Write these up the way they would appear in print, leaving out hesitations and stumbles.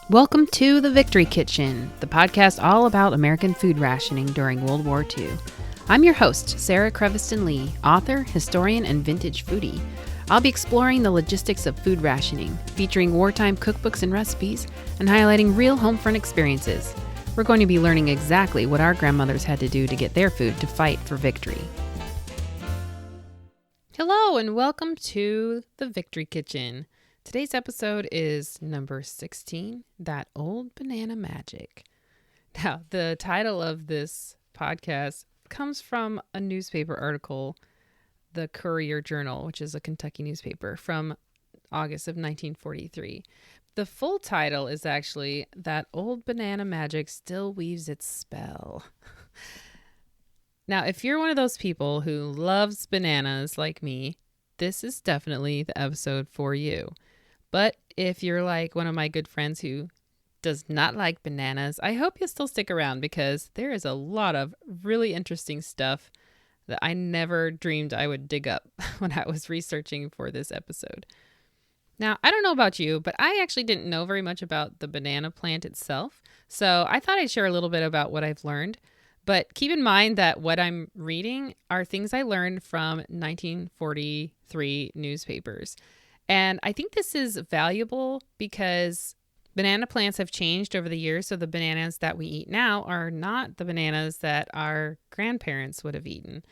Welcome to The Victory Kitchen, the podcast all about American food rationing during World War II. I'm your host, Sarah Creviston Lee, author, historian, and vintage foodie. I'll be exploring the logistics of food rationing, featuring wartime cookbooks and recipes, and highlighting real home front experiences. We're going to be learning exactly what our grandmothers had to do to get their food to fight for victory. Hello, and welcome to The Victory Kitchen. Today's episode is number 16, That Old Banana Magic. Now, the title of this podcast comes from a newspaper article, the Courier-Journal, which is a Kentucky newspaper, from August of 1943. The full title is actually That Old Banana Magic Still Weaves Its Spell. Now, if you're one of those people who loves bananas like me, this is definitely the episode for you. But if you're like one of my good friends who does not like bananas, I hope you'll still stick around because there is a lot of really interesting stuff that I never dreamed I would dig up when I was researching for this episode. Now, I don't know about you, but I actually didn't know very much about the banana plant itself. So I thought I'd share a little bit about what I've learned. But keep in mind that what I'm reading are things I learned from 1943 newspapers. And I think this is valuable because banana plants have changed over the years. So the bananas that we eat now are not the bananas that our grandparents would have eaten.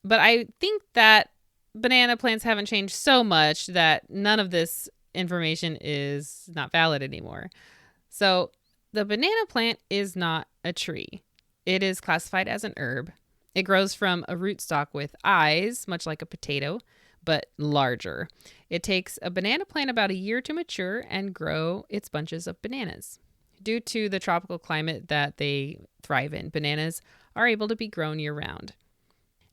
But I think that banana plants haven't changed so much that none of this information is not valid anymore. So the banana plant is not a tree. It is classified as an herb. It grows from a rootstock with eyes, much like a potato, but larger. It takes a banana plant about a year to mature and grow its bunches of bananas. Due to the tropical climate that they thrive in, bananas are able to be grown year-round.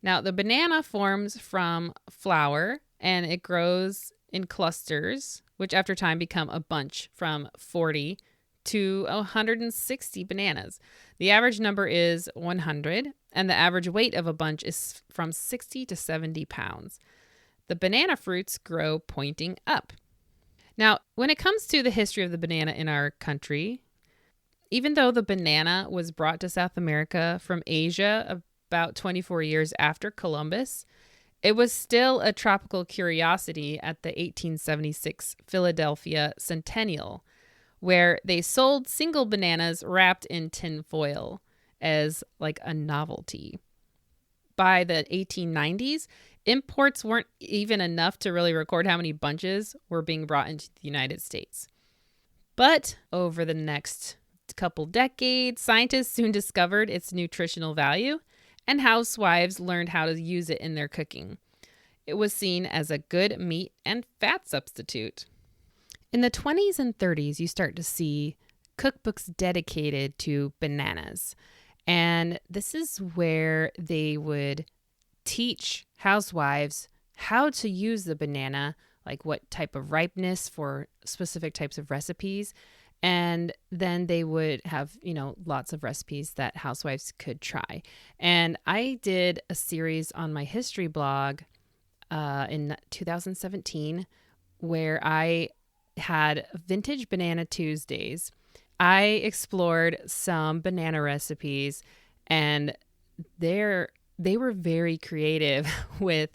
Now, the banana forms from flower, and it grows in clusters, which after time become a bunch from 40 to 160 bananas. The average number is 100, and the average weight of a bunch is from 60 to 70 pounds. The banana fruits grow pointing up. Now, when it comes to the history of the banana in our country, even though the banana was brought to South America from Asia about 24 years after Columbus, it was still a tropical curiosity at the 1876 Philadelphia Centennial, where they sold single bananas wrapped in tin foil as like a novelty. By the 1890s, imports weren't even enough to really record how many bunches were being brought into the United States. But over the next couple decades, scientists soon discovered its nutritional value, and housewives learned how to use it in their cooking. It was seen as a good meat and fat substitute. In the 20s and 30s, you start to see cookbooks dedicated to bananas. And this is where they would teach housewives how to use the banana, like what type of ripeness for specific types of recipes. And then they would have, lots of recipes that housewives could try. And I did a series on my history blog in 2017 where I had Vintage Banana Tuesdays. I explored some banana recipes, and they were very creative with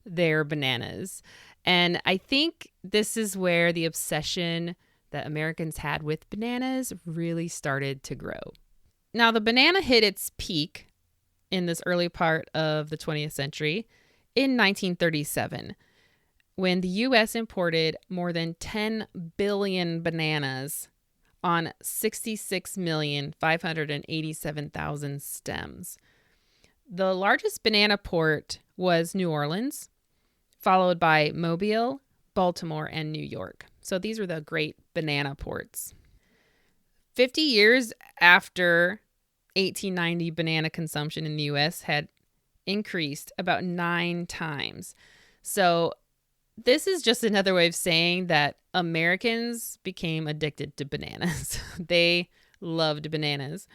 their bananas. And I think this is where the obsession that Americans had with bananas really started to grow. Now, the banana hit its peak in this early part of the 20th century in 1937, when the U.S. imported more than 10 billion bananas on 66,587,000 stems. The largest banana port was New Orleans, followed by Mobile, Baltimore, and New York. So these were the great banana ports. 50 years after 1890, banana consumption in the U.S. had increased about 9 times. So this is just another way of saying that Americans became addicted to bananas. They loved bananas.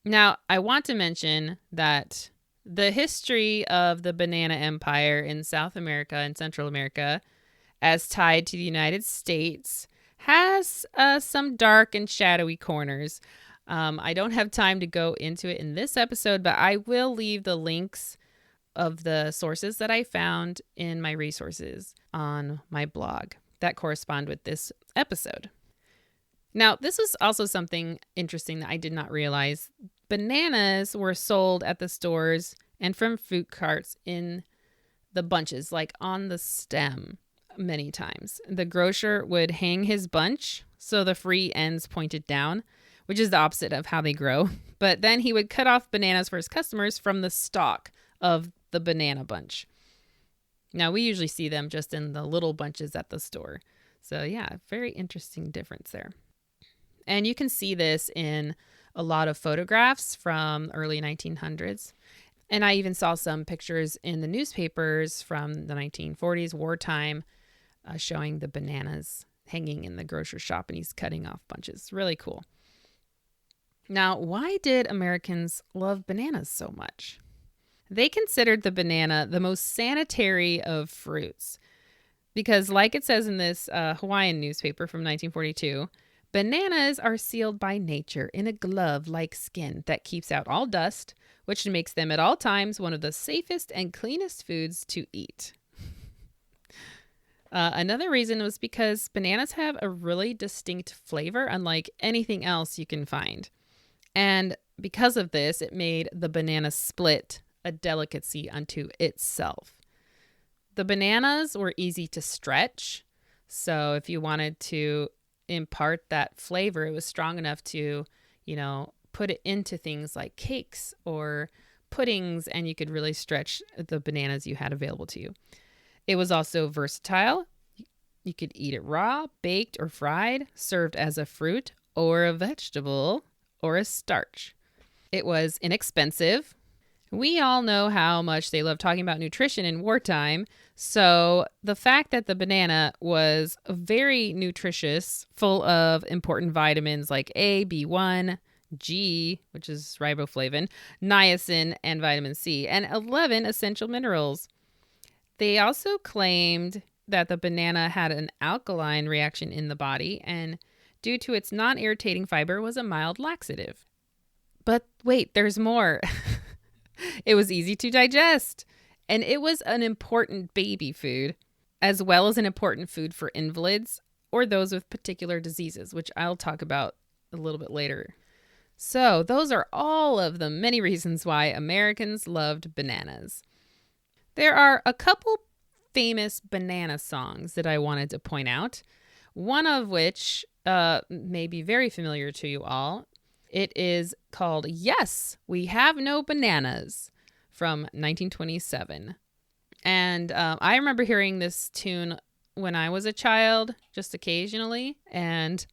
Now, I want to mention that the history of the banana empire in South America and Central America, as tied to the United States, has some dark and shadowy corners. I don't have time to go into it in this episode, but I will leave the links of the sources that I found in my resources on my blog that correspond with this episode. Now, this was also something interesting that I did not realize. Bananas were sold at the stores and from fruit carts in the bunches, like on the stem many times. The grocer would hang his bunch so the free ends pointed down, which is the opposite of how they grow. But then he would cut off bananas for his customers from the stalk of the banana bunch. Now, we usually see them just in the little bunches at the store. So yeah, very interesting difference there. And you can see this in a lot of photographs from early 1900s. And I even saw some pictures in the newspapers from the 1940s, wartime, showing the bananas hanging in the grocery shop and he's cutting off bunches. Really cool. Now, why did Americans love bananas so much? They considered the banana the most sanitary of fruits because, like it says in this Hawaiian newspaper from 1942, bananas are sealed by nature in a glove-like skin that keeps out all dust, which makes them at all times one of the safest and cleanest foods to eat. Another reason was because bananas have a really distinct flavor, unlike anything else you can find. And because of this, it made the banana split a delicacy unto itself. The bananas were easy to stretch, so if you wanted to impart that flavor, it was strong enough to, put it into things like cakes or puddings, and you could really stretch the bananas you had available to you. It was also versatile. You could eat it raw, baked, or fried, served as a fruit or a vegetable or a starch. It was inexpensive. We all know how much they love talking about nutrition in wartime. So the fact that the banana was very nutritious, full of important vitamins like A, B1, G, which is riboflavin, niacin, and vitamin C, and 11 essential minerals. They also claimed that the banana had an alkaline reaction in the body and due to its non-irritating fiber was a mild laxative. But wait, there's more. It was easy to digest and it was an important baby food as well as an important food for invalids or those with particular diseases, which I'll talk about a little bit later. So those are all of the many reasons why Americans loved bananas. There are a couple famous banana songs that I wanted to point out, one of which may be very familiar to you all. It is called Yes, We Have No Bananas from 1927. And I remember hearing this tune when I was a child, just occasionally. And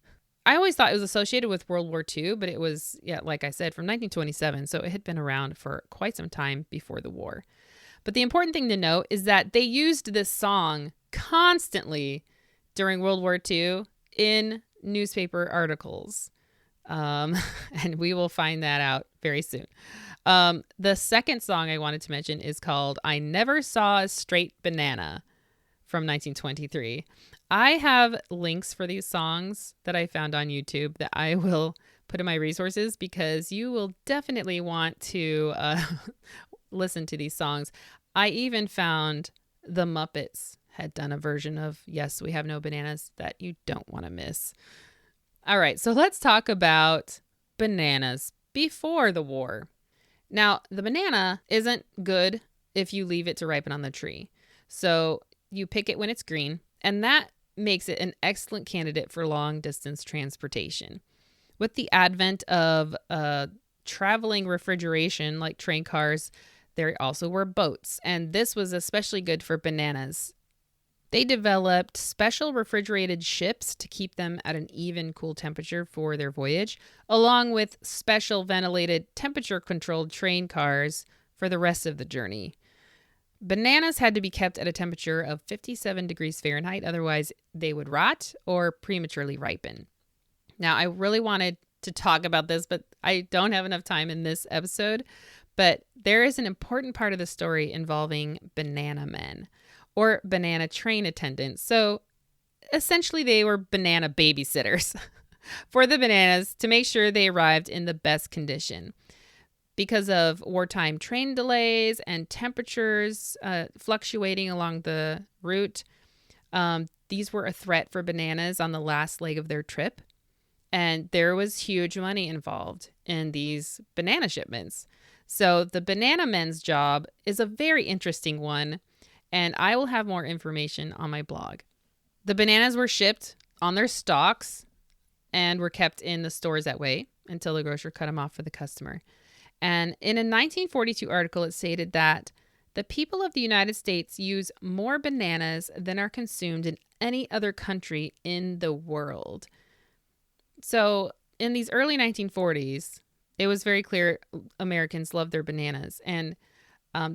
I always thought it was associated with World War II, but it was, like I said, from 1927. So it had been around for quite some time before the war. But the important thing to note is that they used this song constantly during World War II in newspaper articles. And we will find that out very soon. The second song I wanted to mention is called I Never Saw a Straight Banana from 1923. I have links for these songs that I found on YouTube that I will put in my resources because you will definitely want to listen to these songs. I even found the Muppets had done a version of Yes, We Have No Bananas that you don't want to miss. All right, so let's talk about bananas before the war. Now, the banana isn't good if you leave it to ripen on the tree. So you pick it when it's green, and that makes it an excellent candidate for long-distance transportation. With the advent of traveling refrigeration like train cars, there also were boats, and this was especially good for bananas. They developed special refrigerated ships to keep them at an even cool temperature for their voyage, along with special ventilated temperature-controlled train cars for the rest of the journey. Bananas had to be kept at a temperature of 57 degrees Fahrenheit, otherwise they would rot or prematurely ripen. Now, I really wanted to talk about this, but I don't have enough time in this episode. But there is an important part of the story involving banana men or banana train attendants. So essentially they were banana babysitters for the bananas to make sure they arrived in the best condition. Because of wartime train delays and temperatures fluctuating along the route, these were a threat for bananas on the last leg of their trip. And there was huge money involved in these banana shipments. So the banana men's job is a very interesting one, and I will have more information on my blog. The bananas were shipped on their stalks and were kept in the stores that way until the grocer cut them off for the customer. And in a 1942 article, it stated that the people of the United States use more bananas than are consumed in any other country in the world. So in these early 1940s, it was very clear Americans loved their bananas. And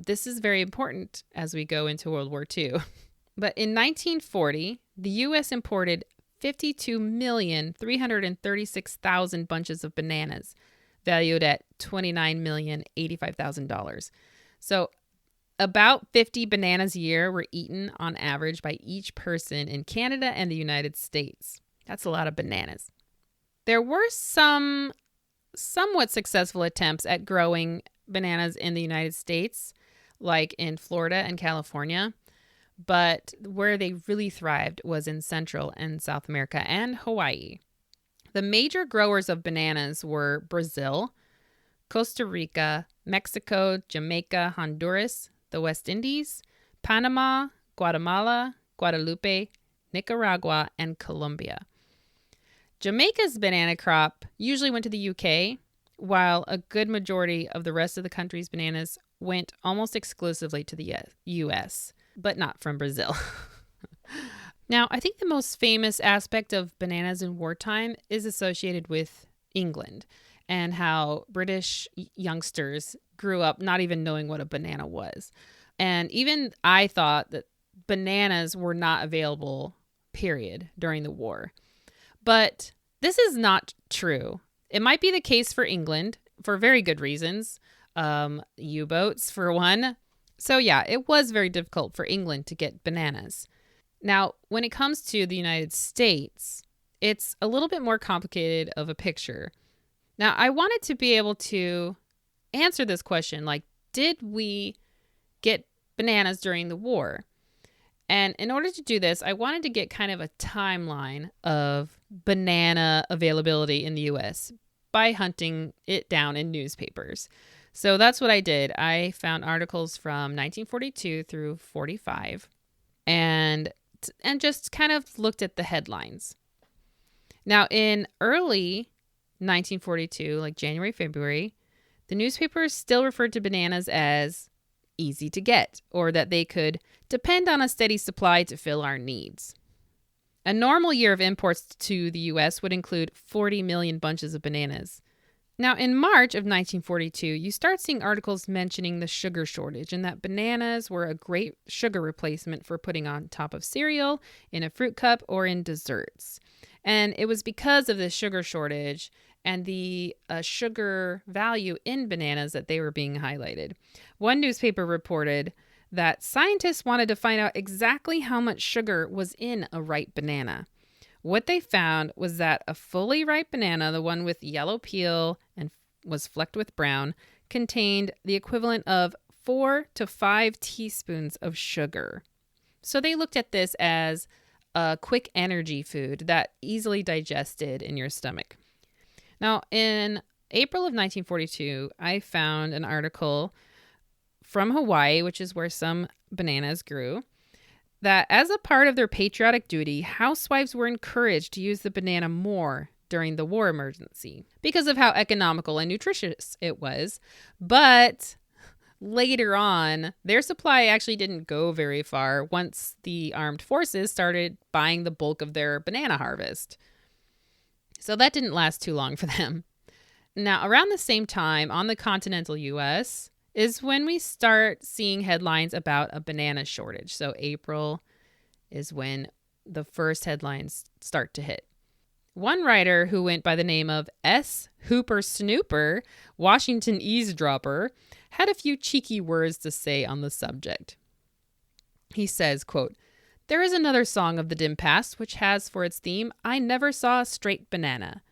this is very important as we go into World War II. But in 1940, the U.S. imported 52,336,000 bunches of bananas, valued at $29,085,000. So about 50 bananas a year were eaten on average by each person in Canada and the United States. That's a lot of bananas. There were some somewhat successful attempts at growing bananas in the United States, like in Florida and California. But where they really thrived was in Central and South America and Hawaii. The major growers of bananas were Brazil, Costa Rica, Mexico, Jamaica, Honduras, the West Indies, Panama, Guatemala, Guadalupe, Nicaragua, and Colombia. Jamaica's banana crop usually went to the UK, while a good majority of the rest of the country's bananas went almost exclusively to the US, but not from Brazil. Now, I think the most famous aspect of bananas in wartime is associated with England and how British youngsters grew up not even knowing what a banana was. And even I thought that bananas were not available, period, during the war. But this is not true. It might be the case for England for very good reasons. U-boats, for one. So yeah, it was very difficult for England to get bananas. Now, when it comes to the United States, it's a little bit more complicated of a picture. Now, I wanted to be able to answer this question, like, did we get bananas during the war? And in order to do this, I wanted to get kind of a timeline of banana availability in the U.S. by hunting it down in newspapers. So that's what I did. I found articles from 1942 through 45 and just kind of looked at the headlines. Now, in early 1942, like January, February, the newspapers still referred to bananas as easy to get, or that they could depend on a steady supply to fill our needs. A normal year of imports to the U.S. would include 40 million bunches of bananas. Now, in March of 1942, you start seeing articles mentioning the sugar shortage and that bananas were a great sugar replacement for putting on top of cereal, in a fruit cup, or in desserts. And it was because of this sugar shortage and the sugar value in bananas that they were being highlighted. One newspaper reported that scientists wanted to find out exactly how much sugar was in a ripe banana. What they found was that a fully ripe banana, the one with yellow peel and was flecked with brown, contained the equivalent of 4 to 5 teaspoons of sugar. So they looked at this as a quick energy food that easily digested in your stomach. Now, in April of 1942, I found an article from Hawaii, which is where some bananas grew, that as a part of their patriotic duty, housewives were encouraged to use the banana more during the war emergency because of how economical and nutritious it was. But later on, their supply actually didn't go very far once the armed forces started buying the bulk of their banana harvest. So that didn't last too long for them. Now, around the same time on the continental U.S., is when we start seeing headlines about a banana shortage. So April is when the first headlines start to hit. One writer who went by the name of S. Hooper Snooper, Washington eavesdropper, had a few cheeky words to say on the subject. He says, quote, There is another song of the dim past which has for its theme, "I never saw a straight banana."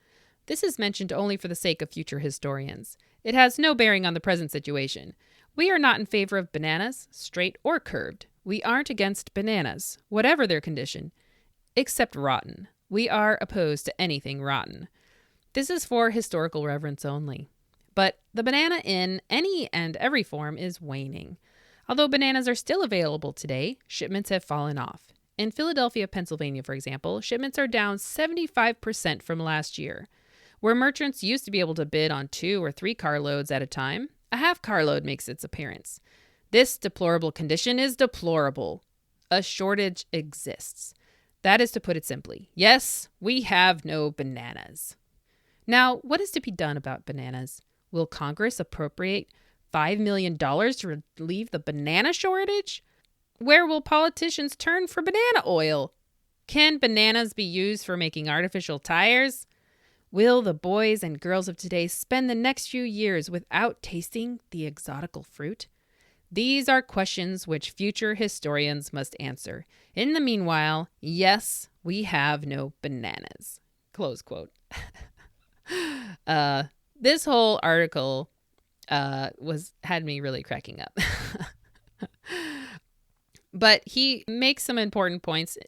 This is mentioned only for the sake of future historians. It has no bearing on the present situation. We are not in favor of bananas, straight or curved. We aren't against bananas, whatever their condition, except rotten. We are opposed to anything rotten. This is for historical reverence only. But the banana in any and every form is waning. Although bananas are still available today, shipments have fallen off. In Philadelphia, Pennsylvania, for example, shipments are down 75% from last year. Where merchants used to be able to bid on 2 or 3 carloads at a time, a half carload makes its appearance. This deplorable condition is deplorable. A shortage exists. That is to put it simply. Yes, we have no bananas. Now, what is to be done about bananas? Will Congress appropriate $5 million to relieve the banana shortage? Where will politicians turn for banana oil? Can bananas be used for making artificial tires? Will the boys and girls of today spend the next few years without tasting the exotical fruit? These are questions which future historians must answer. In the meanwhile, yes, we have no bananas. Close quote. This whole article had me really cracking up. But he makes some important points.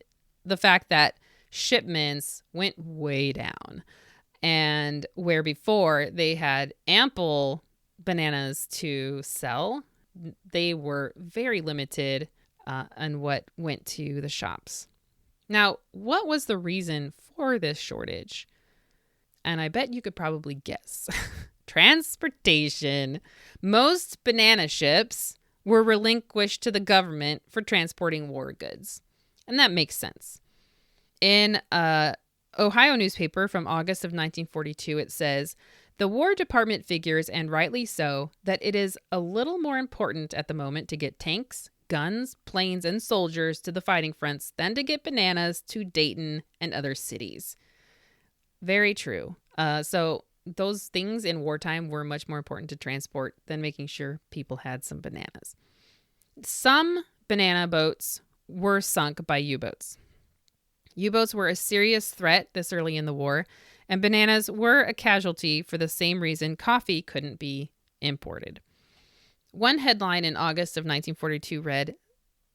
The fact that shipments went way down. And where before they had ample bananas to sell, they were very limited on what went to the shops. Now, what was the reason for this shortage? And I bet you could probably guess. Transportation. Most banana ships were relinquished to the government for transporting war goods. And that makes sense. In Ohio newspaper from August of 1942, it says, "The War Department figures, and rightly so, that it is a little more important at the moment to get tanks, guns, planes, and soldiers to the fighting fronts than to get bananas to Dayton and other cities." Very true. So those things in wartime were much more important to transport than making sure people had some bananas. Some banana boats were sunk by U-boats. U-boats were a serious threat this early in the war, and bananas were a casualty for the same reason coffee couldn't be imported. One headline in August of 1942 read,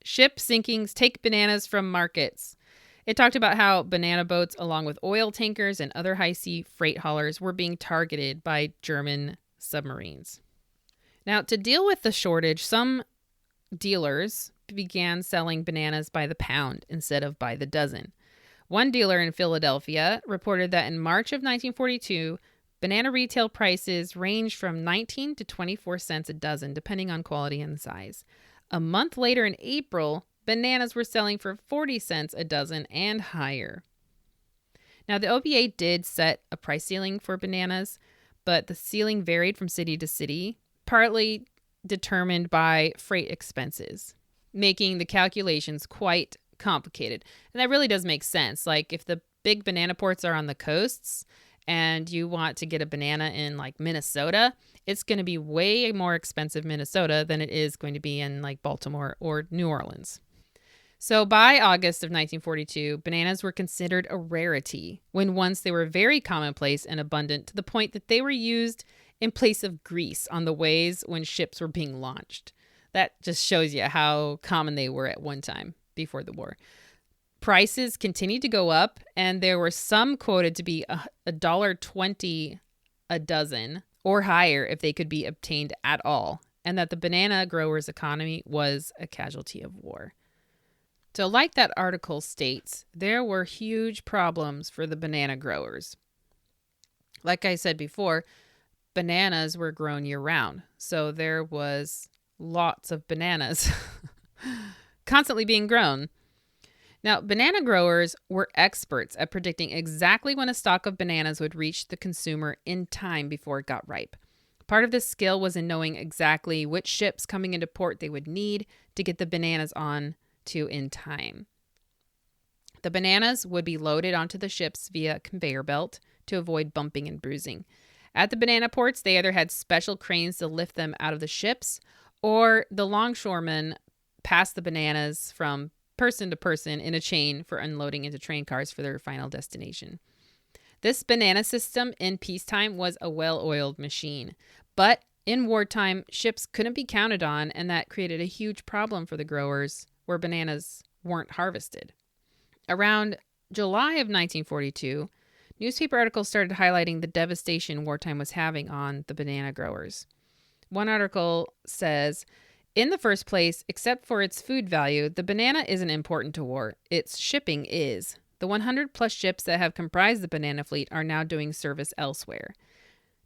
"Ship sinkings take bananas from markets." It talked about how banana boats, along with oil tankers and other high-sea freight haulers, were being targeted by German submarines. Now, to deal with the shortage, some dealers began selling bananas by the pound instead of by the dozen. One dealer in Philadelphia reported that in March of 1942, banana retail prices ranged from 19 to 24 cents a dozen, depending on quality and size. A month later in April, bananas were selling for 40 cents a dozen and higher. Now, the OBA did set a price ceiling for bananas, but the ceiling varied from city to city, partly determined by freight expenses, making the calculations quite complicated. And that really does make sense. Like if the big banana ports are on the coasts and you want to get a banana in like Minnesota, it's going to be way more expensive in Minnesota than it is going to be in like Baltimore or New Orleans. So by August of 1942, bananas were considered a rarity when once they were very commonplace and abundant to the point that they were used in place of grease on the ways when ships were being launched. That just shows you how common they were at one time before the war. Prices continued to go up, and there were some quoted to be $1.20 a dozen or higher if they could be obtained at all, and that the banana growers' economy was a casualty of war. So like that article states, there were huge problems for the banana growers. Like I said before, bananas were grown year-round, so there was lots of bananas constantly being grown. Now, banana growers were experts at predicting exactly when a stalk of bananas would reach the consumer in time before it got ripe. Part of this skill was in knowing exactly which ships coming into port they would need to get the bananas on to in time. The bananas would be loaded onto the ships via a conveyor belt to avoid bumping and bruising. At the banana ports, they either had special cranes to lift them out of the ships, or the longshoremen passed the bananas from person to person in a chain for unloading into train cars for their final destination. This banana system in peacetime was a well-oiled machine, but in wartime, ships couldn't be counted on, and that created a huge problem for the growers where bananas weren't harvested. Around July of 1942, newspaper articles started highlighting the devastation wartime was having on the banana growers. One article says, in the first place, except for its food value, the banana isn't important to war. Its shipping is. The 100 plus ships that have comprised the banana fleet are now doing service elsewhere.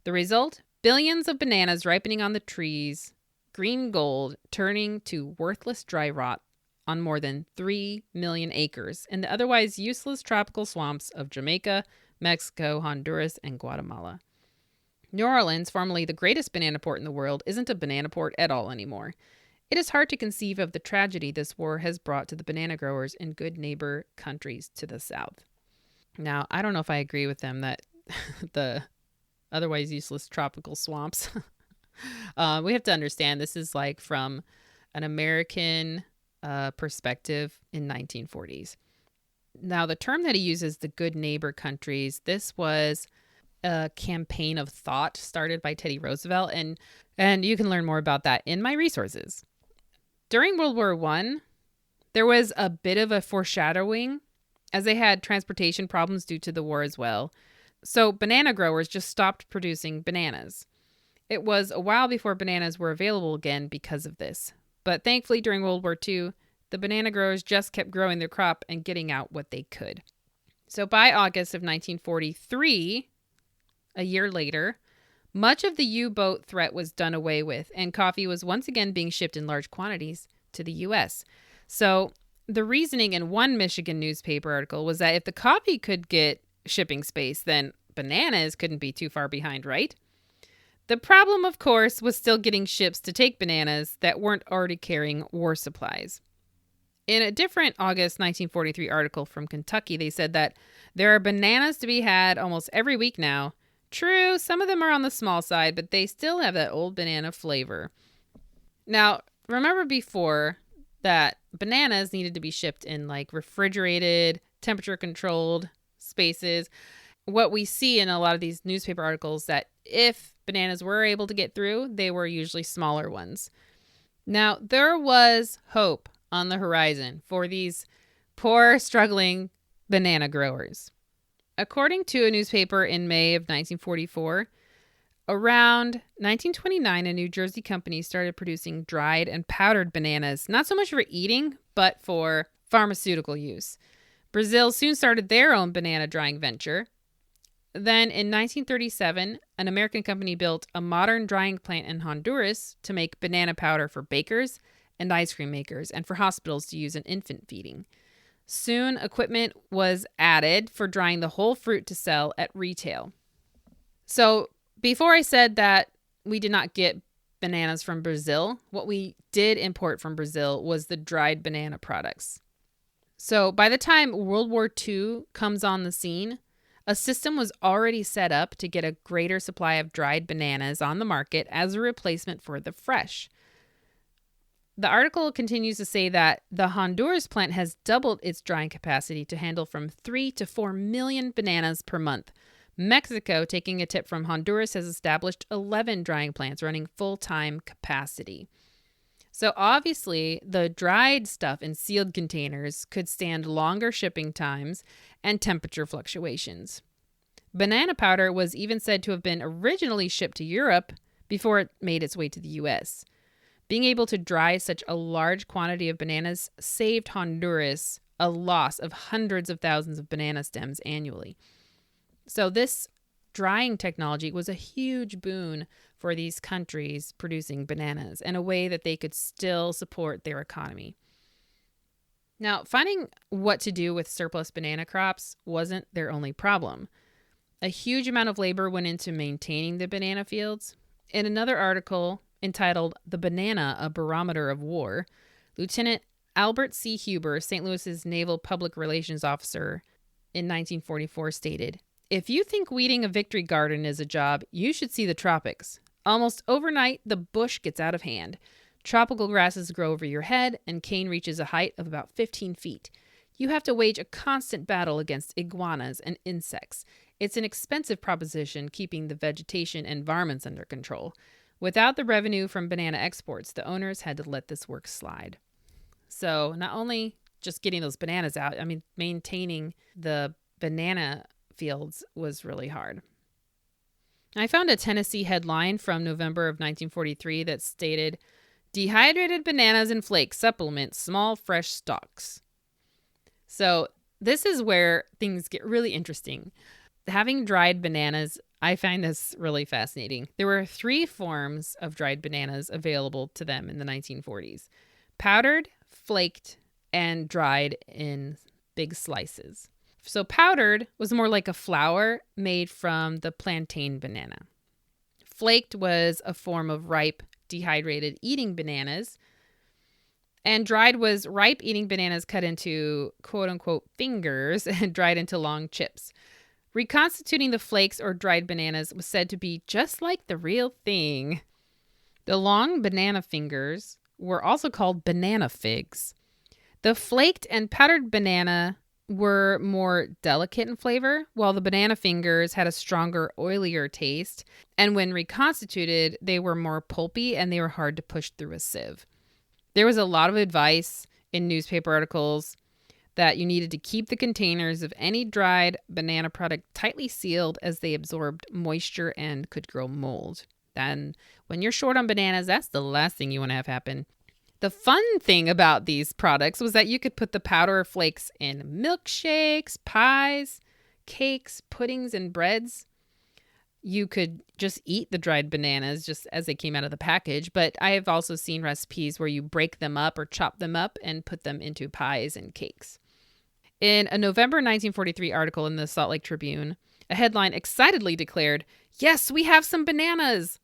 The result? Billions of bananas ripening on the trees, green gold turning to worthless dry rot on more than 3 million acres in the otherwise useless tropical swamps of Jamaica, Mexico, Honduras, and Guatemala. New Orleans, formerly the greatest banana port in the world, isn't a banana port at all anymore. It is hard to conceive of the tragedy this war has brought to the banana growers in good neighbor countries to the south. Now, I don't know if I agree with them that the otherwise useless tropical swamps. We have to understand this is like from an American perspective in 1940s. Now, the term that he uses, the good neighbor countries, this was a campaign of thought started by Teddy Roosevelt, and you can learn more about that in my resources. During World War I, there was a bit of a foreshadowing as they had transportation problems due to the war as well. So banana growers just stopped producing bananas. It was a while before bananas were available again because of this. But thankfully, during World War II, the banana growers just kept growing their crop and getting out what they could. So by August of 1943, a year later, much of the U-boat threat was done away with, and coffee was once again being shipped in large quantities to the U.S. So the reasoning in one Michigan newspaper article was that if the coffee could get shipping space, then bananas couldn't be too far behind, right? The problem, of course, was still getting ships to take bananas that weren't already carrying war supplies. In a different August 1943 article from Kentucky, they said that there are bananas to be had almost every week now. True, some of them are on the small side, but they still have that old banana flavor. Now, remember before that bananas needed to be shipped in like refrigerated, temperature-controlled spaces. What we see in a lot of these newspaper articles that if bananas were able to get through, they were usually smaller ones. Now, there was hope on the horizon for these poor, struggling banana growers. According to a newspaper in May of 1944, around 1929, a New Jersey company started producing dried and powdered bananas, not so much for eating, but for pharmaceutical use. Brazil soon started their own banana drying venture. Then in 1937, an American company built a modern drying plant in Honduras to make banana powder for bakers and ice cream makers and for hospitals to use in infant feeding. Soon, equipment was added for drying the whole fruit to sell at retail. So before I said that we did not get bananas from Brazil, what we did import from Brazil was the dried banana products. So by the time World War II comes on the scene, a system was already set up to get a greater supply of dried bananas on the market as a replacement for the fresh. The article continues to say that the Honduras plant has doubled its drying capacity to handle from 3 to 4 million bananas per month. Mexico, taking a tip from Honduras, has established 11 drying plants running full-time capacity. So obviously, the dried stuff in sealed containers could stand longer shipping times and temperature fluctuations. Banana powder was even said to have been originally shipped to Europe before it made its way to the U.S. Being able to dry such a large quantity of bananas saved Honduras a loss of hundreds of thousands of banana stems annually. So this drying technology was a huge boon for these countries producing bananas and a way that they could still support their economy. Now, finding what to do with surplus banana crops wasn't their only problem. A huge amount of labor went into maintaining the banana fields. In another article entitled "The Banana, a Barometer of War," Lieutenant Albert C. Huber, St. Louis's Naval Public Relations Officer in 1944, stated, "If you think weeding a victory garden is a job, you should see the tropics. Almost overnight, the bush gets out of hand. Tropical grasses grow over your head, and cane reaches a height of about 15 feet. You have to wage a constant battle against iguanas and insects. It's an expensive proposition keeping the vegetation and varmints under control. Without the revenue from banana exports, the owners had to let this work slide. So not only just getting those bananas out, maintaining the banana fields was really hard. I found a Tennessee headline from November of 1943 that stated, "Dehydrated bananas and flakes supplement small fresh stalks." So this is where things get really interesting. Having dried bananas, I find this really fascinating. There were 3 forms of dried bananas available to them in the 1940s: powdered, flaked, and dried in big slices. So powdered was more like a flour made from the plantain banana. Flaked was a form of ripe, dehydrated eating bananas. And dried was ripe eating bananas cut into quote-unquote fingers and dried into long chips. Reconstituting the flakes or dried bananas was said to be just like the real thing. The long banana fingers were also called banana figs. The flaked and powdered banana were more delicate in flavor, while the banana fingers had a stronger, oilier taste. And when reconstituted, they were more pulpy and they were hard to push through a sieve. There was a lot of advice in newspaper articles that you needed to keep the containers of any dried banana product tightly sealed as they absorbed moisture and could grow mold. Then when you're short on bananas, that's the last thing you want to have happen. The fun thing about these products was that you could put the powder or flakes in milkshakes, pies, cakes, puddings, and breads. You could just eat the dried bananas just as they came out of the package, but I have also seen recipes where you break them up or chop them up and put them into pies and cakes. In a November 1943 article in the Salt Lake Tribune, a headline excitedly declared, "Yes, we have some bananas!"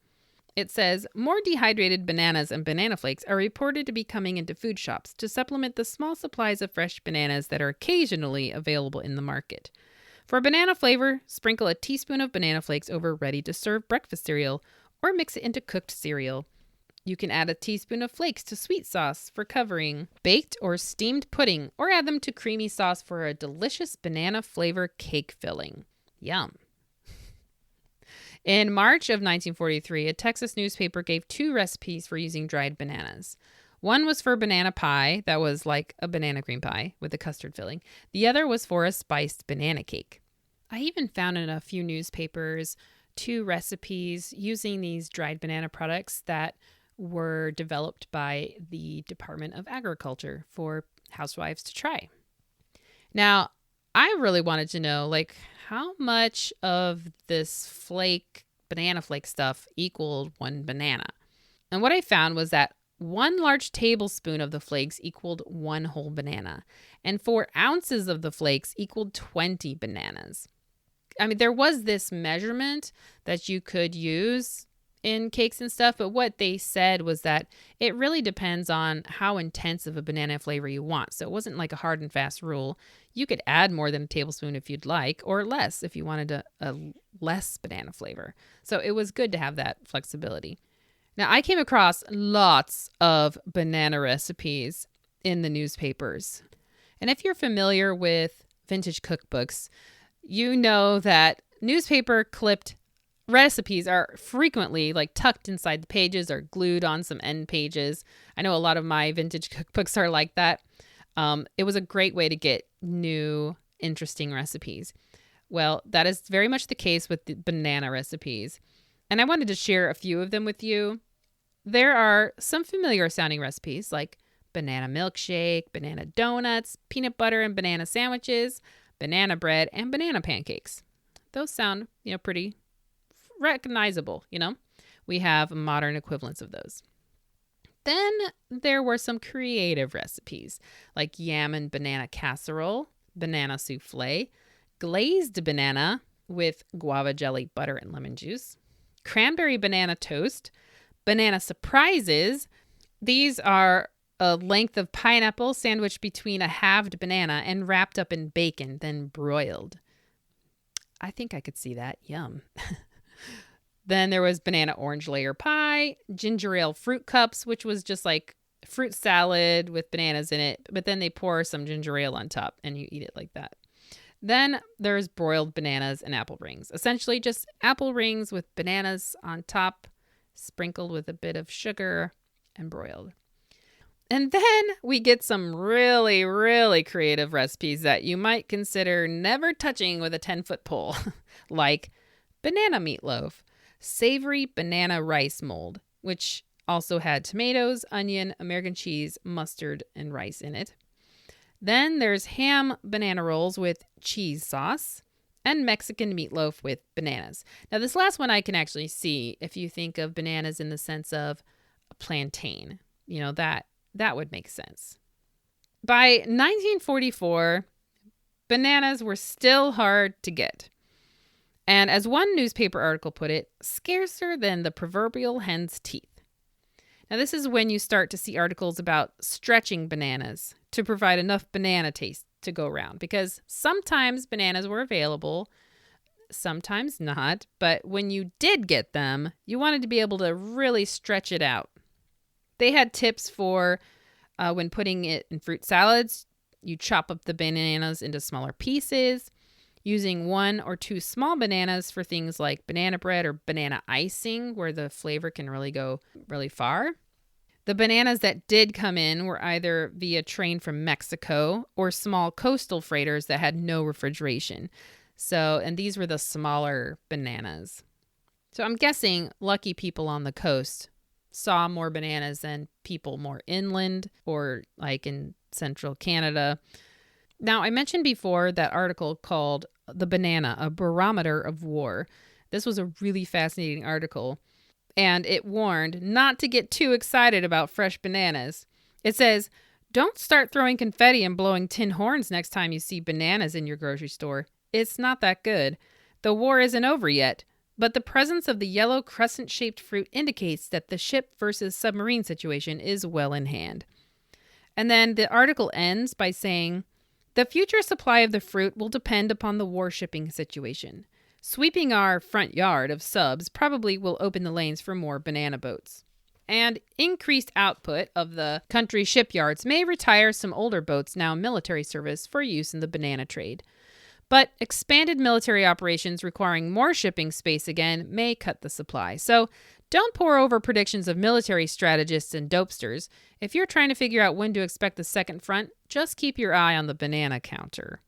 It says, "More dehydrated bananas and banana flakes are reported to be coming into food shops to supplement the small supplies of fresh bananas that are occasionally available in the market. For banana flavor, sprinkle a teaspoon of banana flakes over ready-to-serve breakfast cereal or mix it into cooked cereal. You can add a teaspoon of flakes to sweet sauce for covering baked or steamed pudding, or add them to creamy sauce for a delicious banana flavor cake filling." Yum. In March of 1943, a Texas newspaper gave 2 recipes for using dried bananas. One was for banana pie, that was like a banana cream pie with a custard filling. The other was for a spiced banana cake. I even found in a few newspapers 2 recipes using these dried banana products that were developed by the Department of Agriculture for housewives to try. Now, I really wanted to know, how much of this banana flake stuff equaled 1 banana. And what I found was that 1 large tablespoon of the flakes equaled 1 whole banana, and 4 ounces of the flakes equaled 20 bananas. There was this measurement that you could use in cakes and stuff, but what they said was that it really depends on how intense of a banana flavor you want. So it wasn't like a hard and fast rule. You could add more than a tablespoon if you'd like, or less if you wanted a less banana flavor. So it was good to have that flexibility. Now, I came across lots of banana recipes in the newspapers. And if you're familiar with vintage cookbooks, you know that newspaper clipped recipes are frequently tucked inside the pages or glued on some end pages. I know a lot of my vintage cookbooks are like that. It was a great way to get new, interesting recipes. Well, that is very much the case with the banana recipes. And I wanted to share a few of them with you. There are some familiar sounding recipes like banana milkshake, banana donuts, peanut butter and banana sandwiches, banana bread, and banana pancakes. Those sound, pretty recognizable, We have modern equivalents of those. Then there were some creative recipes like yam and banana casserole, banana souffle, glazed banana with guava jelly, butter, and lemon juice, cranberry banana toast, banana surprises. These are a length of pineapple sandwiched between a halved banana and wrapped up in bacon, then broiled. I think I could see that. Yum. Then there was banana orange layer pie, ginger ale fruit cups, which was just like fruit salad with bananas in it, but then they pour some ginger ale on top and you eat it like that. Then there's broiled bananas and apple rings. Essentially just apple rings with bananas on top, sprinkled with a bit of sugar and broiled. And then we get some really, really creative recipes that you might consider never touching with a 10-foot pole, like banana meatloaf, savory banana rice mold, which also had tomatoes, onion, American cheese, mustard, and rice in it. Then there's ham banana rolls with cheese sauce and Mexican meatloaf with bananas. Now, this last one I can actually see if you think of bananas in the sense of a plantain. You know, that would make sense. By 1944, bananas were still hard to get. And as one newspaper article put it, scarcer than the proverbial hen's teeth. Now, this is when you start to see articles about stretching bananas to provide enough banana taste to go around, because sometimes bananas were available, sometimes not. But when you did get them, you wanted to be able to really stretch it out. They had tips for when putting it in fruit salads, you chop up the bananas into smaller pieces, using 1 or 2 small bananas for things like banana bread or banana icing, where the flavor can really go really far. The bananas that did come in were either via train from Mexico or small coastal freighters that had no refrigeration. And these were the smaller bananas. So I'm guessing lucky people on the coast saw more bananas than people more inland or like in central Canada. Now, I mentioned before that article called The Banana, a Barometer of War. This was a really fascinating article, and it warned not to get too excited about fresh bananas. It says, don't start throwing confetti and blowing tin horns next time you see bananas in your grocery store. It's not that good. The war isn't over yet, but the presence of the yellow crescent-shaped fruit indicates that the ship versus submarine situation is well in hand. And then the article ends by saying, the future supply of the fruit will depend upon the war shipping situation. Sweeping our front yard of subs probably will open the lanes for more banana boats. And increased output of the country shipyards may retire some older boats now in military service for use in the banana trade. But expanded military operations requiring more shipping space again may cut the supply. So don't pour over predictions of military strategists and dopesters. If you're trying to figure out when to expect the second front, just keep your eye on the banana counter.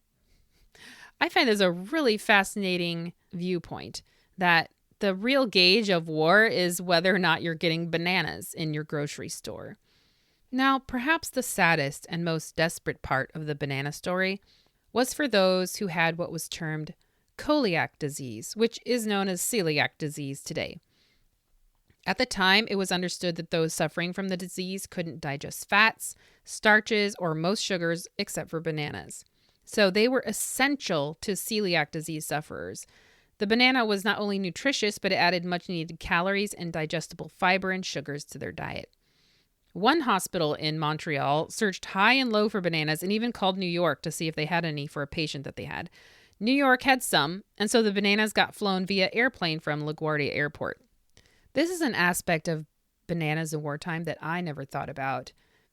I find this a really fascinating viewpoint that the real gauge of war is whether or not you're getting bananas in your grocery store. Now, perhaps the saddest and most desperate part of the banana story was for those who had what was termed celiac disease, which is known as celiac disease today. At the time, it was understood that those suffering from the disease couldn't digest fats, starches, or most sugars except for bananas. So they were essential to celiac disease sufferers. The banana was not only nutritious, but it added much needed calories and digestible fiber and sugars to their diet. One hospital in Montreal searched high and low for bananas and even called New York to see if they had any for a patient that they had. New York had some, and so the bananas got flown via airplane from LaGuardia Airport. This is an aspect of bananas in wartime that I never thought about,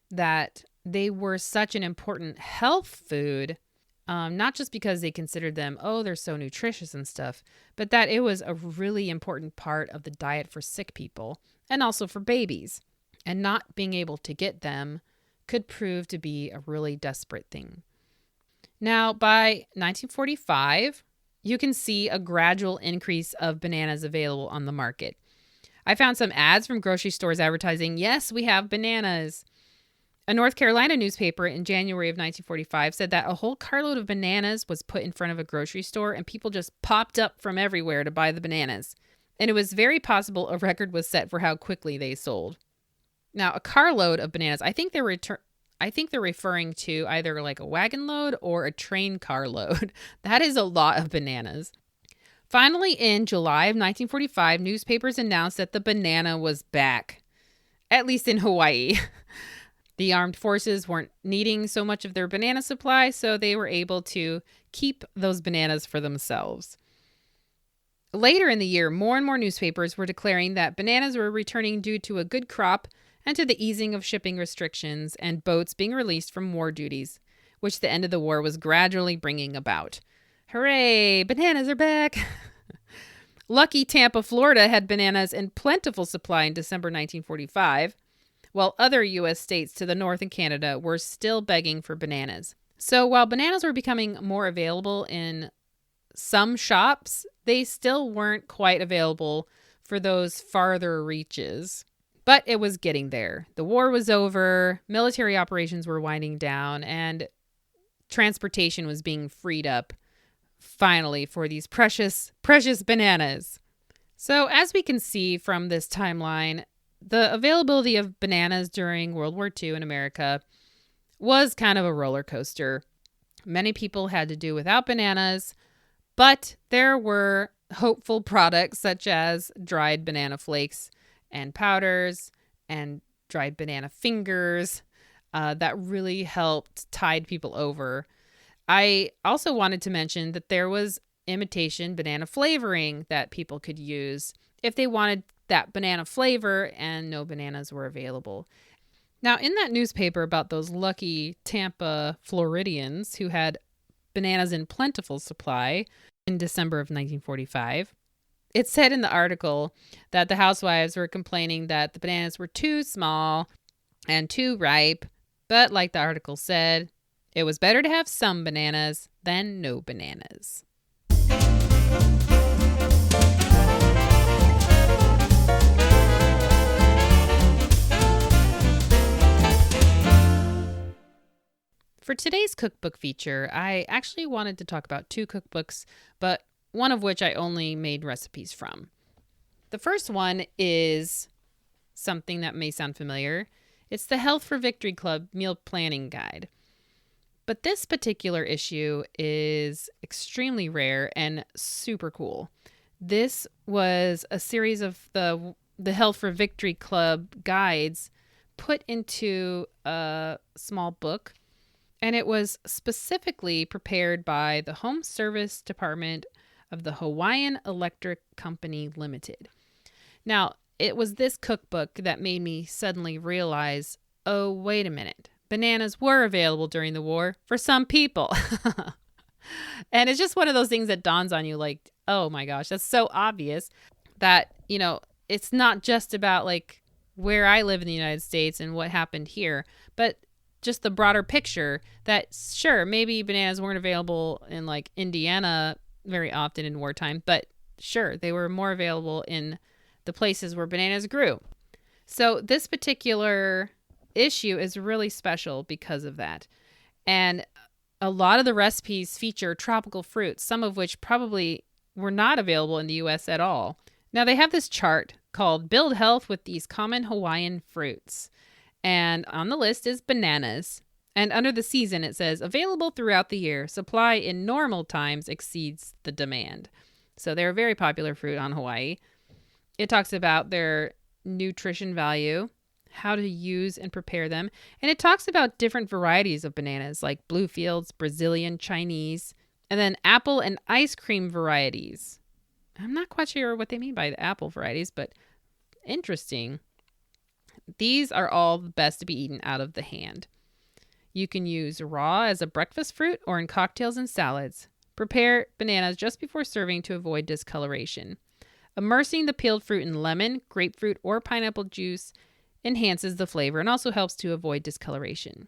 that they were such an important health food, not just because they considered them, they're so nutritious and stuff, but that it was a really important part of the diet for sick people and also for babies. And not being able to get them could prove to be a really desperate thing. Now, by 1945, you can see a gradual increase of bananas available on the market. I found some ads from grocery stores advertising, yes, we have bananas. A North Carolina newspaper in January of 1945 said that a whole carload of bananas was put in front of a grocery store and people just popped up from everywhere to buy the bananas. And it was very possible a record was set for how quickly they sold. Now, a carload of bananas, I think they're referring to either like a wagon load or a train car load. That is a lot of bananas. Finally, in July of 1945, newspapers announced that the banana was back, at least in Hawaii. The armed forces weren't needing so much of their banana supply, so they were able to keep those bananas for themselves. Later in the year, more and more newspapers were declaring that bananas were returning due to a good crop and to the easing of shipping restrictions and boats being released from war duties, which the end of the war was gradually bringing about. Hooray! Bananas are back! Lucky Tampa, Florida had bananas in plentiful supply in December 1945, while other U.S. states to the north and Canada were still begging for bananas. So while bananas were becoming more available in some shops, they still weren't quite available for those farther reaches. But it was getting there. The war was over, military operations were winding down, and transportation was being freed up finally for these precious, precious bananas. So as we can see from this timeline, the availability of bananas during World War II in America was kind of a roller coaster. Many people had to do without bananas, but there were hopeful products such as dried banana flakes and powders and dried banana fingers that really helped tide people over. I also wanted to mention that there was imitation banana flavoring that people could use if they wanted that banana flavor and no bananas were available. Now, in that newspaper about those lucky Tampa Floridians who had bananas in plentiful supply in December of 1945, it said in the article that the housewives were complaining that the bananas were too small and too ripe. But like the article said, it was better to have some bananas than no bananas. For today's cookbook feature, I actually wanted to talk about two cookbooks, but one of which I only made recipes from. The first one is something that may sound familiar. It's the Health for Victory Club Meal Planning Guide. But this particular issue is extremely rare and super cool. This was a series of the Health for Victory Club guides put into a small book. And it was specifically prepared by the Home Service Department of the Hawaiian Electric Company Limited. Now, it was this cookbook that made me suddenly realize, oh, wait a minute. Bananas were available during the war for some people. And it's just one of those things that dawns on you like, oh my gosh, that's so obvious that, it's not just about like where I live in the United States and what happened here, but just the broader picture that sure, maybe bananas weren't available in like Indiana very often in wartime, but sure, they were more available in the places where bananas grew. So this particular issue is really special because of that. And a lot of the recipes feature tropical fruits, some of which probably were not available in the US at all. Now they have this chart called Build Health with These Common Hawaiian Fruits. And on the list is bananas. And under the season, it says, available throughout the year. Supply in normal times exceeds the demand. So they're a very popular fruit on Hawaii. It talks about their nutrition value, how to use and prepare them. And it talks about different varieties of bananas like Bluefields, Brazilian, Chinese, and then apple and ice cream varieties. I'm not quite sure what they mean by the apple varieties, but interesting. These are all the best to be eaten out of the hand. You can use raw as a breakfast fruit or in cocktails and salads. Prepare bananas just before serving to avoid discoloration. Immersing the peeled fruit in lemon, grapefruit, or pineapple juice enhances the flavor and also helps to avoid discoloration.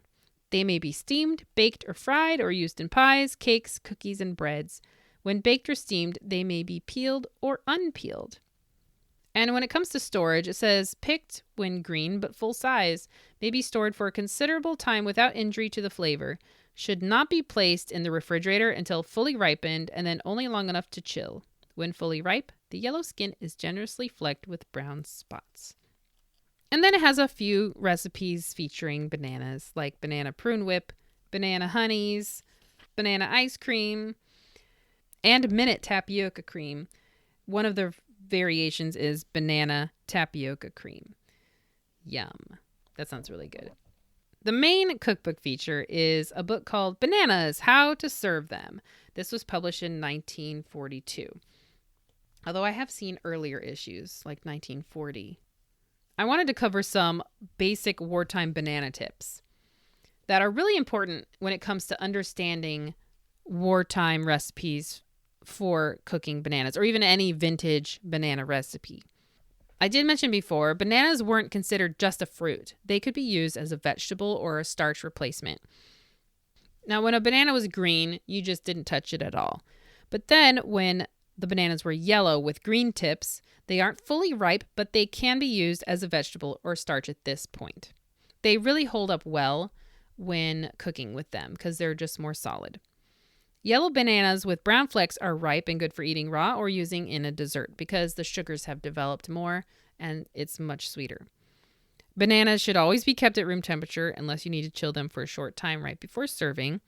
They may be steamed, baked, or fried, or used in pies, cakes, cookies, and breads. When baked or steamed, they may be peeled or unpeeled. And when it comes to storage, it says picked when green but full size, may be stored for a considerable time without injury to the flavor, should not be placed in the refrigerator until fully ripened and then only long enough to chill. When fully ripe, the yellow skin is generously flecked with brown spots. And then it has a few recipes featuring bananas, like banana prune whip, banana honeys, banana ice cream, and minute tapioca cream. One of the variations is banana tapioca cream. Yum. That sounds really good. The main cookbook feature is a book called Bananas, How to Serve Them. This was published in 1942. although I have seen earlier issues like 1940. I wanted to cover some basic wartime banana tips that are really important when it comes to understanding wartime recipes for cooking bananas, or even any vintage banana recipe. I did mention before, bananas weren't considered just a fruit. They could be used as a vegetable or a starch replacement. Now, when a banana was green, you just didn't touch it at all. But then when the bananas were yellow with green tips, they aren't fully ripe, but they can be used as a vegetable or starch at this point. They really hold up well when cooking with them because they're just more solid. Yellow bananas with brown flecks are ripe and good for eating raw or using in a dessert because the sugars have developed more and it's much sweeter. Bananas should always be kept at room temperature unless you need to chill them for a short time right before serving.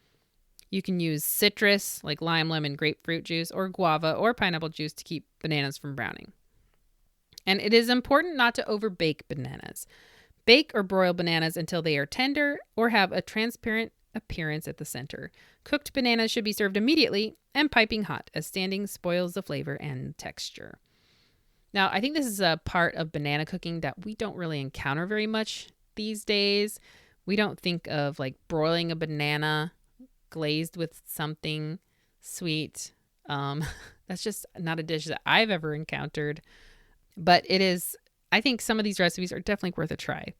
You can use citrus like lime, lemon, grapefruit juice, or guava or pineapple juice to keep bananas from browning. And it is important not to overbake bananas. Bake or broil bananas until they are tender or have a transparent appearance at the center. Cooked bananas should be served immediately and piping hot, as standing spoils the flavor and texture. Now, I think this is a part of banana cooking that we don't really encounter very much these days. We don't think of like broiling a banana glazed with something sweet. That's just not a dish that I've ever encountered. But it is, I think some of these recipes are definitely worth a try.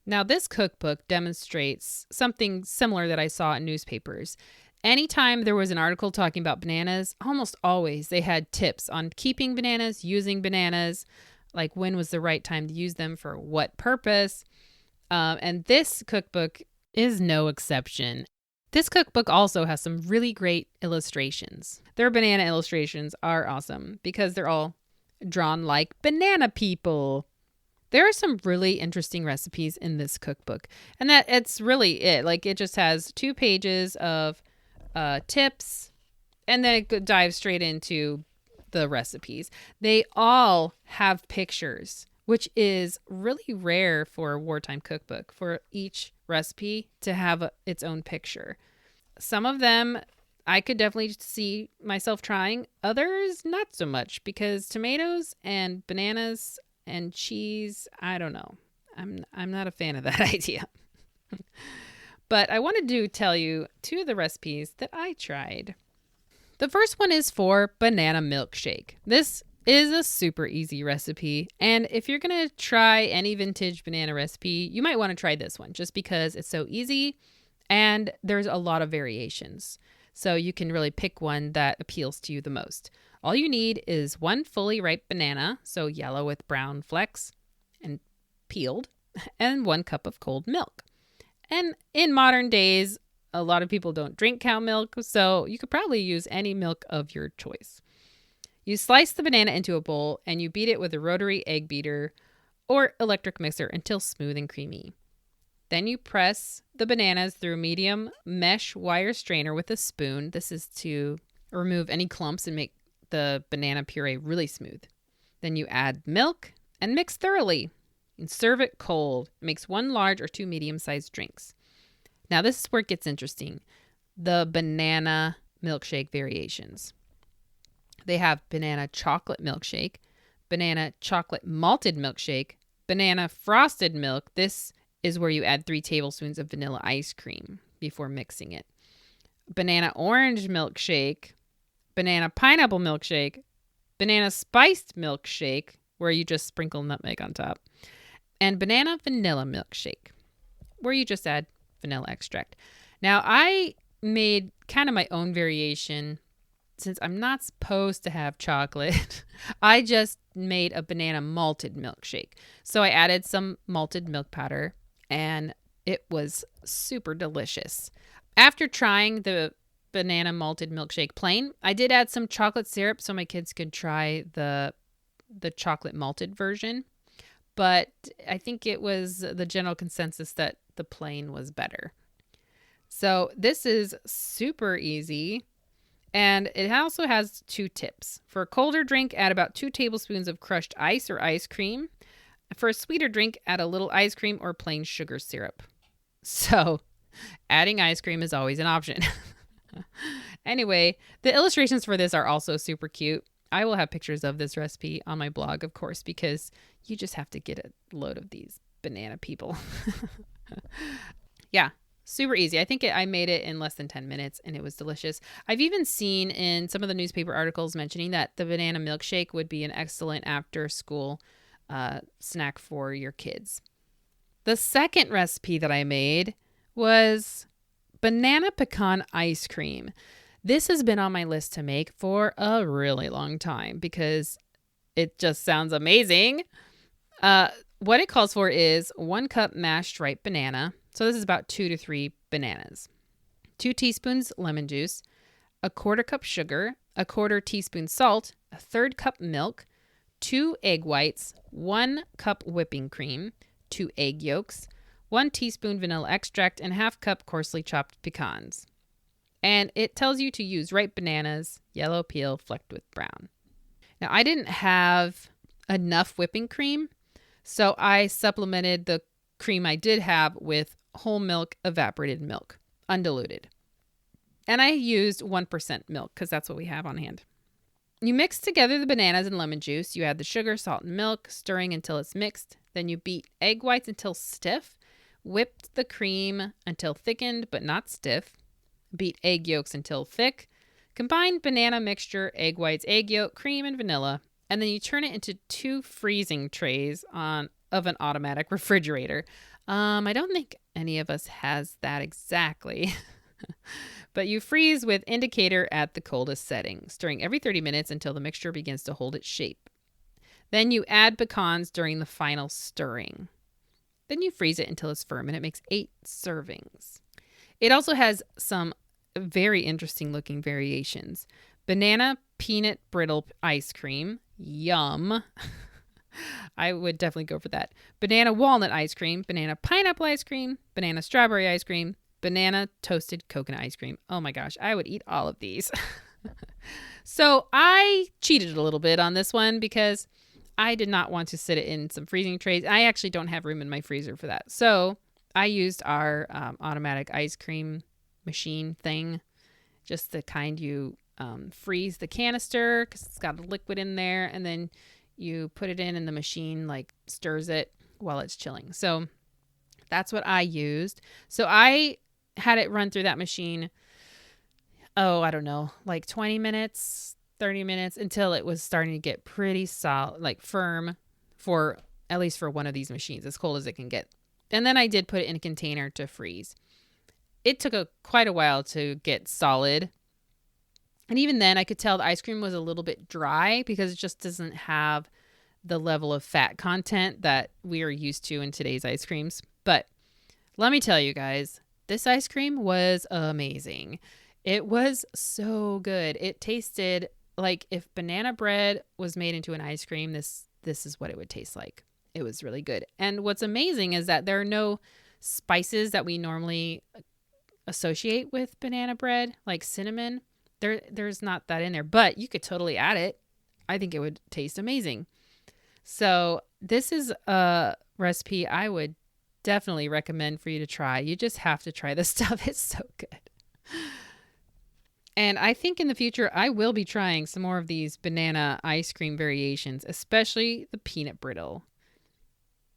Now, this cookbook demonstrates something similar that I saw in newspapers. Anytime there was an article talking about bananas, almost always they had tips on keeping bananas, using bananas, like when was the right time to use them for what purpose. And this cookbook is no exception. This cookbook also has some really great illustrations. Their banana illustrations are awesome because they're all drawn like banana people. There are some really interesting recipes in this cookbook, and that it's really it. Like it just has 2 pages of tips, and then it dives straight into the recipes. They all have pictures, which is really rare for a wartime cookbook, for each recipe to have its own picture. Some of them I could definitely see myself trying, others not so much, because tomatoes and bananas and cheese, I don't know. I'm not a fan of that idea. But I wanted to tell you 2 of the recipes that I tried. The first one is for banana milkshake. This is a super easy recipe. And if you're going to try any vintage banana recipe, you might want to try this one just because it's so easy and there's a lot of variations. So you can really pick one that appeals to you the most. All you need is 1 fully ripe banana, so yellow with brown flecks and peeled, and 1 cup of cold milk. And in modern days, a lot of people don't drink cow milk, so you could probably use any milk of your choice. You slice the banana into a bowl and you beat it with a rotary egg beater or electric mixer until smooth and creamy. Then you press the bananas through a medium mesh wire strainer with a spoon. This is to remove any clumps and make the banana puree really smooth. Then you add milk and mix thoroughly and serve it cold. It makes 1 large or 2 medium-sized drinks. Now this is where it gets interesting. The banana milkshake variations. They have banana chocolate milkshake, banana chocolate malted milkshake, banana frosted milk. This is where you add 3 tablespoons of vanilla ice cream before mixing it. Banana orange milkshake, banana pineapple milkshake, banana spiced milkshake, where you just sprinkle nutmeg on top, and banana vanilla milkshake, where you just add vanilla extract. Now, I made kind of my own variation. Since I'm not supposed to have chocolate, I just made a banana malted milkshake. So I added some malted milk powder, and it was super delicious. After trying the banana malted milkshake plain, I did add some chocolate syrup so my kids could try the chocolate malted version. But I think it was the general consensus that the plain was better. So this is super easy. And it also has 2 tips. For a colder drink, add about 2 tablespoons of crushed ice or ice cream. For a sweeter drink, add a little ice cream or plain sugar syrup. So adding ice cream is always an option. Anyway, the illustrations for this are also super cute. I will have pictures of this recipe on my blog, of course, because you just have to get a load of these banana people. Yeah, super easy. I think I made it in less than 10 minutes and it was delicious. I've even seen in some of the newspaper articles mentioning that the banana milkshake would be an excellent after school snack for your kids. The second recipe that I made was banana pecan ice cream. This has been on my list to make for a really long time because it just sounds amazing. What it calls for is 1 cup mashed ripe banana. So this is about 2 to 3 bananas. 2 teaspoons lemon juice, 1/4 cup sugar, 1/4 teaspoon salt, 1/3 cup milk, 2 egg whites, 1 cup whipping cream, 2 egg yolks, 1 teaspoon vanilla extract, and 1/2 cup coarsely chopped pecans. And it tells you to use ripe bananas, yellow peel flecked with brown. Now, I didn't have enough whipping cream, so I supplemented the cream I did have with whole milk, evaporated milk, undiluted. And I used 1% milk because that's what we have on hand. You mix together the bananas and lemon juice. You add the sugar, salt, and milk, stirring until it's mixed. Then you beat egg whites until stiff. Whip the cream until thickened but not stiff. Beat egg yolks until thick. Combine banana mixture, egg whites, egg yolk, cream, and vanilla. And then you turn it into 2 freezing trays of an automatic refrigerator. I don't think any of us has that exactly. But you freeze with indicator at the coldest setting, stirring every 30 minutes until the mixture begins to hold its shape. Then you add pecans during the final stirring. Then you freeze it until it's firm, and it makes 8 servings. It also has some very interesting looking variations. Banana peanut brittle ice cream. Yum. I would definitely go for that. Banana walnut ice cream, banana pineapple ice cream, banana strawberry ice cream, banana toasted coconut ice cream. Oh my gosh, I would eat all of these. So I cheated a little bit on this one because I did not want to sit it in some freezing trays. I actually don't have room in my freezer for that. So I used our automatic ice cream machine thing, just the kind you freeze the canister because it's got a liquid in there, and then you put it in and the machine like stirs it while it's chilling. So that's what I used. So I had it run through that machine, I don't know, like 20 minutes, 30 minutes until it was starting to get pretty solid, like firm for at least for one of these machines, as cold as it can get. And then I did put it in a container to freeze. It took quite a while to get solid. And even then, I could tell the ice cream was a little bit dry because it just doesn't have the level of fat content that we are used to in today's ice creams. But let me tell you guys, this ice cream was amazing. It was so good. It tasted like if banana bread was made into an ice cream, this is what it would taste like. It was really good. And what's amazing is that there are no spices that we normally associate with banana bread, like cinnamon. There's not that in there, but you could totally add it. I think it would taste amazing. So this is a recipe I would definitely recommend for you to try. You just have to try this stuff. It's so good. And I think in the future, I will be trying some more of these banana ice cream variations, especially the peanut brittle.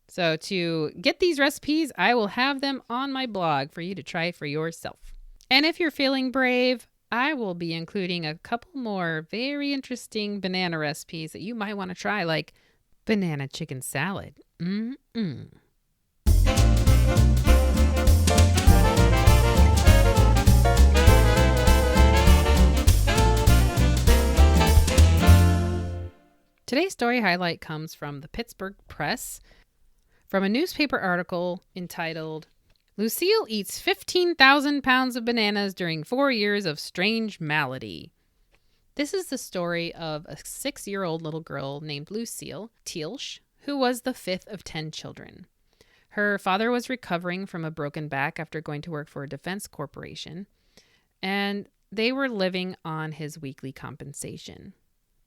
So to get these recipes, I will have them on my blog for you to try for yourself. And if you're feeling brave, I will be including a couple more very interesting banana recipes that you might want to try, like banana chicken salad. Today's story highlight comes from the Pittsburgh Press, from a newspaper article entitled, "Lucille Eats 15,000 Pounds of Bananas During 4 Years of Strange Malady." This is the story of a 6-year-old little girl named Lucille Tealsh, who was the 5th of 10 children. Her father was recovering from a broken back after going to work for a defense corporation, and they were living on his weekly compensation.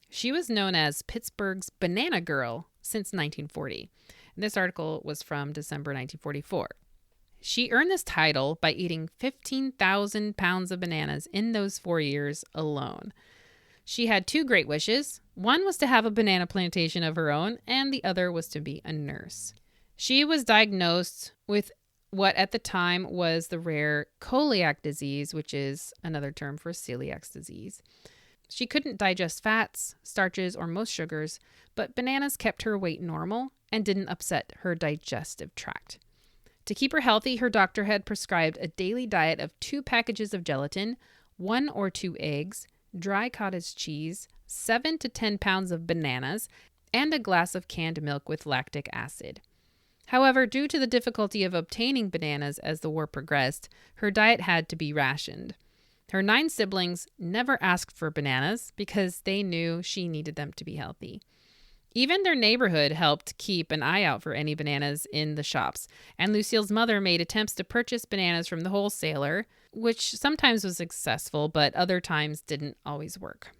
She was known as Pittsburgh's Banana Girl since 1940. And this article was from December 1944. She earned this title by eating 15,000 pounds of bananas in those 4 years alone. She had 2 great wishes. One was to have a banana plantation of her own, and the other was to be a nurse. She was diagnosed with what at the time was the rare celiac disease, which is another term for celiac disease. She couldn't digest fats, starches, or most sugars, but bananas kept her weight normal and didn't upset her digestive tract. To keep her healthy, her doctor had prescribed a daily diet of 2 packages of gelatin, 1 or 2 eggs, dry cottage cheese, 7 to 10 pounds of bananas, and a glass of canned milk with lactic acid. However, due to the difficulty of obtaining bananas as the war progressed, her diet had to be rationed. Her 9 siblings never asked for bananas because they knew she needed them to be healthy. Even their neighborhood helped keep an eye out for any bananas in the shops, and Lucille's mother made attempts to purchase bananas from the wholesaler, which sometimes was successful, but other times didn't always work.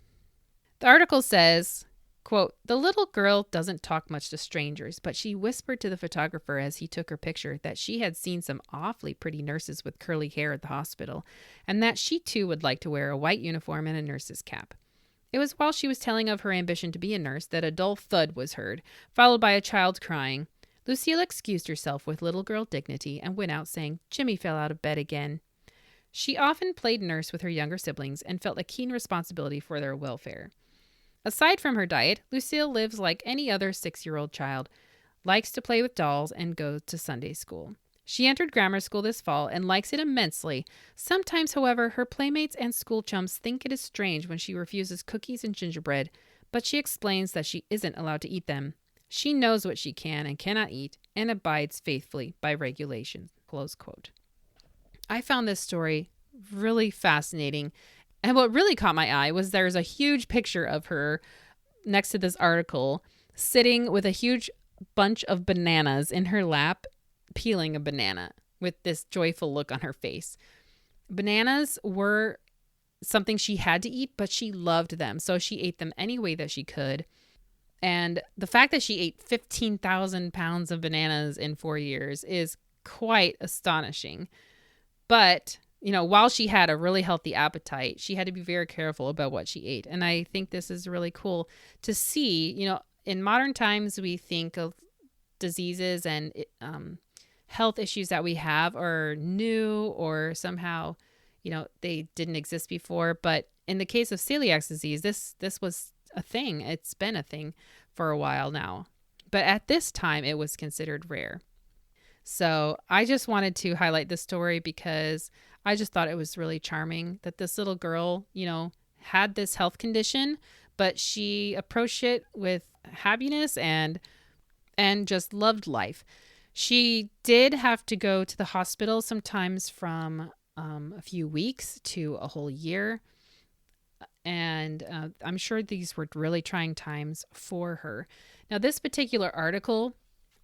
The article says, quote, "The little girl doesn't talk much to strangers, but she whispered to the photographer as he took her picture that she had seen some awfully pretty nurses with curly hair at the hospital, and that she too would like to wear a white uniform and a nurse's cap. It was while she was telling of her ambition to be a nurse that a dull thud was heard, followed by a child crying. Lucille excused herself with little girl dignity and went out saying, 'Jimmy fell out of bed again.' She often played nurse with her younger siblings and felt a keen responsibility for their welfare. Aside from her diet, Lucille lives like any other 6-year-old child, likes to play with dolls, and go to Sunday school. She entered grammar school this fall and likes it immensely. Sometimes, however, her playmates and school chums think it is strange when she refuses cookies and gingerbread, but she explains that she isn't allowed to eat them. She knows what she can and cannot eat and abides faithfully by regulation." Close quote. I found this story really fascinating. And what really caught my eye was there's a huge picture of her next to this article sitting with a huge bunch of bananas in her lap, peeling a banana with this joyful look on her face. Bananas were something she had to eat, but she loved them. So she ate them any way that she could. And the fact that she ate 15,000 pounds of bananas in 4 years is quite astonishing. But while she had a really healthy appetite, she had to be very careful about what she ate. And I think this is really cool to see. In modern times, we think of diseases and health issues that we have are new or somehow, they didn't exist before. But in the case of celiac disease, this was a thing. It's been a thing for a while now. But at this time, it was considered rare. So I just wanted to highlight this story because I just thought it was really charming that this little girl, had this health condition, but she approached it with happiness and just loved life. She did have to go to the hospital sometimes from a few weeks to a whole year. And I'm sure these were really trying times for her. Now, this particular article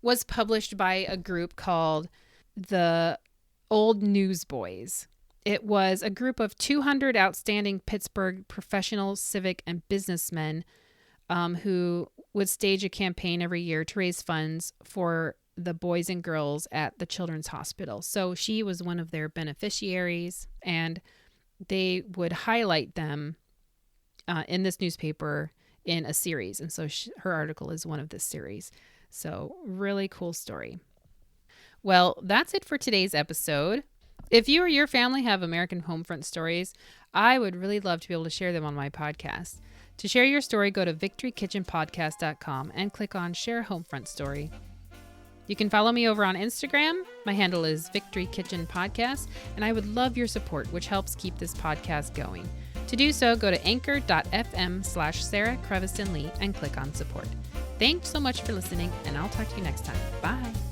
was published by a group called the Old Newsboys. It was a group of 200 outstanding Pittsburgh professional, civic, and businessmen who would stage a campaign every year to raise funds for the boys and girls at the Children's Hospital. So she was one of their beneficiaries, and they would highlight them in this newspaper in a series. And so her article is one of this series. So really cool story. Well, that's it for today's episode. If you or your family have American Homefront stories, I would really love to be able to share them on my podcast. To share your story, go to victorykitchenpodcast.com and click on Share Homefront Story. You can follow me over on Instagram. My handle is Victory Kitchen Podcast, and I would love your support, which helps keep this podcast going. To do so, go to anchor.fm/Sarah Creviston Lee and click on support. Thanks so much for listening, and I'll talk to you next time. Bye.